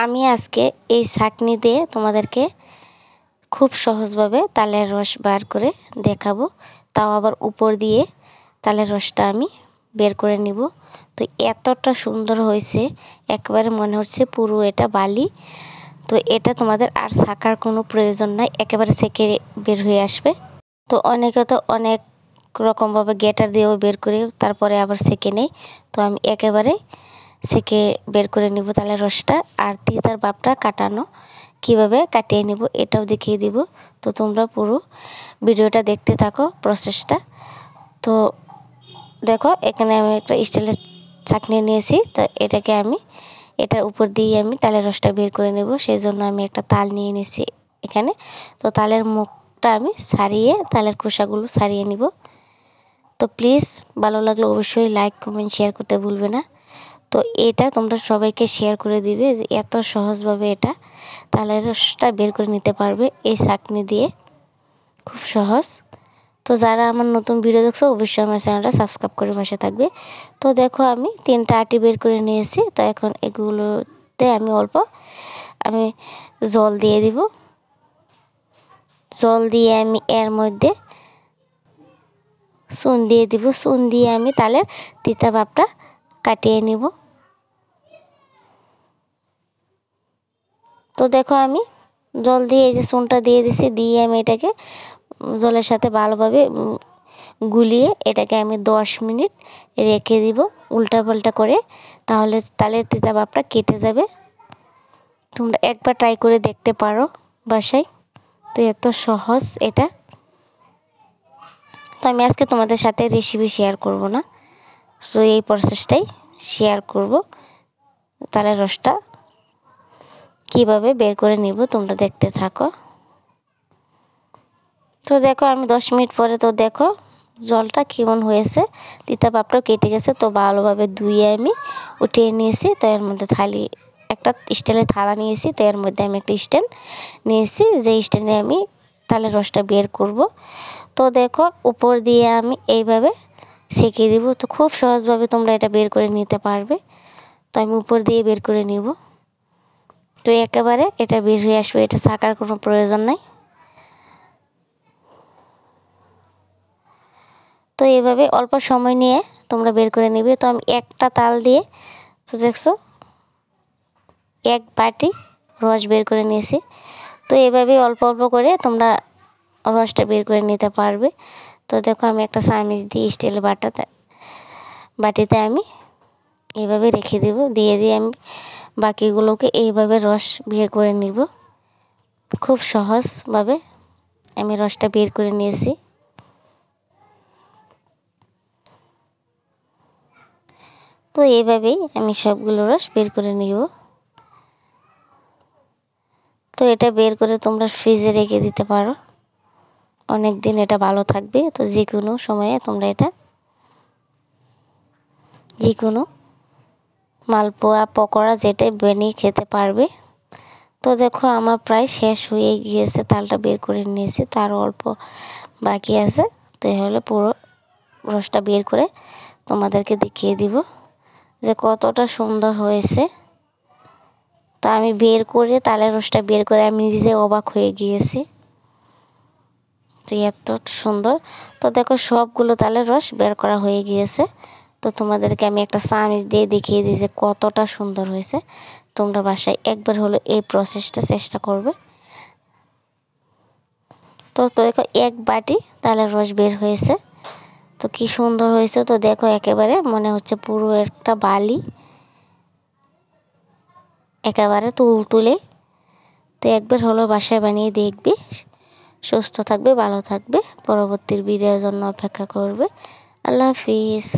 আমি আজকে এই ছাঁকনি দিয়ে তোমাদেরকে খুব সহজভাবে তালের রস বার করে দেখাবো, তাও আবার উপর দিয়ে তালের রসটা আমি বের করে নিব। তো এতটা সুন্দর হয়েছে, একেবারে মনে হচ্ছে পুরো এটা বালি। তো এটা তোমাদের আর ছাঁকার কোনো প্রয়োজন নাই, একেবারে সেকে বের হয়ে আসবে। তো অনেকে তো অনেক রকমভাবে গ্রেটার দিয়েও বের করে তারপরে আবার সেকে নেই। তো আমি একেবারে সেকে বের করে নিব তালের রসটা। আর তিতার ভাবটা কাটানো কিভাবে কাটিয়ে নিব এটাও দেখিয়ে দিব। তো তোমরা পুরো ভিডিওটা দেখতে থাকো প্রসেসটা। তো দেখো, এখানে আমি একটা স্টিলের ছাঁকনি নিয়েছি। তো এটাকে আমি এটার উপর দিয়ে আমি তালের রসটা বের করে নেব। সেই জন্য আমি একটা তাল নিয়ে নিয়েছি এখানে। তো তালের মুখটা আমি ছাড়িয়ে তালের খোসাগুলো ছাড়িয়ে নিব। তো প্লিজ ভালো লাগলে অবশ্যই লাইক কমেন্ট শেয়ার করতে ভুলবে না। তো এটা তোমরা সবাইকে শেয়ার করে দিবে যে এত সহজভাবে এটা তালের রসটা বের করে নিতে পারবে এই ছাঁকনি দিয়ে, খুব সহজ। তো যারা আমার নতুন ভিডিও দেখছো অবশ্যই আমার চ্যানেলটা সাবস্ক্রাইব করে পাশে থাকবে। তো দেখো, আমি 3টা আটি বের করে নিয়েছি। তো এখন এগুলোতে আমি অল্প জল দিয়ে দিব। জল দিয়ে আমি এর মধ্যে চুন দিয়ে দিব। চুন দিয়ে আমি তালের তিতা ভাবটা কাটিয়ে নিব। তো দেখো, আমি জল দিয়ে এই যে চুনটা দিয়ে দিছি, দিয়ে আমি এটাকে জলের সাথে ভালোভাবে গুলিয়ে এটাকে আমি 10 মিনিট রেখে দিব উল্টা পাল্টা করে, তাহলে তালের তিতা ভাবটা কেটে যাবে। তোমরা একবার ট্রাই করে দেখতে পারো বাসায়। তো এত সহজ এটা। তো আমি আজকে তোমাদের সাথে রেসিপি শেয়ার করব না, তো এই প্রসেসটাই শেয়ার করব। তালের রসটা কিভাবে বের করে নিব তোমরা দেখতে থাকো। তো দেখো, আমি 10 মিনিট পরে তো দেখো জলটা কেমন হয়েছে, তিতা ভাবটাও কেটে গেছে। তো ভালোভাবে ধুয়ে আমি উঠিয়ে নিয়েছি। তো এর মধ্যে একটা স্টিলের থালা নিয়েছি। তো এর মধ্যে আমি একটা স্ট্যান্ড নিয়েছি, যে স্ট্যান্ডে আমি তালের রসটা বের করব। তো দেখো, উপর দিয়ে আমি এইভাবে সেঁকে দিব। তো খুব সহজভাবে তোমরা এটা বের করে নিতে পারবে। তো আমি উপর দিয়ে বের করে নিব। তো একেবারে এটা বের হয়ে আসবে, এটা ছাঁকার কোনো প্রয়োজন নাই। তো এইভাবে অল্প সময় নিয়ে তোমরা বের করে নিবে। তো আমি একটা তাল দিয়ে, তো দেখছো, 1 বাটি রস বের করে নিয়েছি। তো এইভাবে অল্প অল্প করে তোমরা রসটা বের করে নিতে পারবে। তো দেখো, আমি একটা চামচ দিয়ে স্টিলের বাটিতে আমি এইভাবে রেখে দেব। দিয়ে আমি বাকিগুলোকে এইভাবে রস বের করে নিব। খুব সহজভাবে আমি রসটা বের করে নিয়েছি। তো এইভাবেই আমি সবগুলো রস বের করে নিব। তো এটা বের করে তোমরা ফ্রিজে রেখে দিতে পারো, অনেক দিন এটা ভালো থাকবে। তো যে কোনো সময়ে তোমরা এটা যে কোনো মালপোয়া পকোড়া যেটাই বানিয়ে খেতে পারবে। তো দেখো, আমার প্রায় শেষ হয়ে গিয়েছে, তালটা বের করে নিয়েছি। তো আরও অল্প বাকি আছে। তো হলে পুরো রসটা বের করে তোমাদেরকে দেখিয়ে দিব যে কতটা সুন্দর হয়েছে। তো আমি বের করে তালের রসটা বের করে আমি নিজে অবাক হয়ে গিয়েছি, তো এত সুন্দর। তো দেখো, সবগুলো তালের রস বের করা হয়ে গিয়েছে। তো তোমাদেরকে আমি একটা চামচ দিয়ে দেখিয়ে দিই যে কতটা সুন্দর হয়েছে। তোমরা বাসায় একবার হলো এই প্রসেসটা চেষ্টা করবে। তো দেখো, 1 বাটি তালের রস বের হয়েছে। তো কি সুন্দর হয়েছে। তো দেখো, একেবারে মনে হচ্ছে পুরো একটা বালি, একেবারে তুলতুলে। তো একবার হলো বাসায় বানিয়ে দেখবে। সুস্থ থাকবে, ভালো থাকবে, পরবর্তী ভিডিওর জন্য অপেক্ষা করবে। আল্লাহ হাফিজ।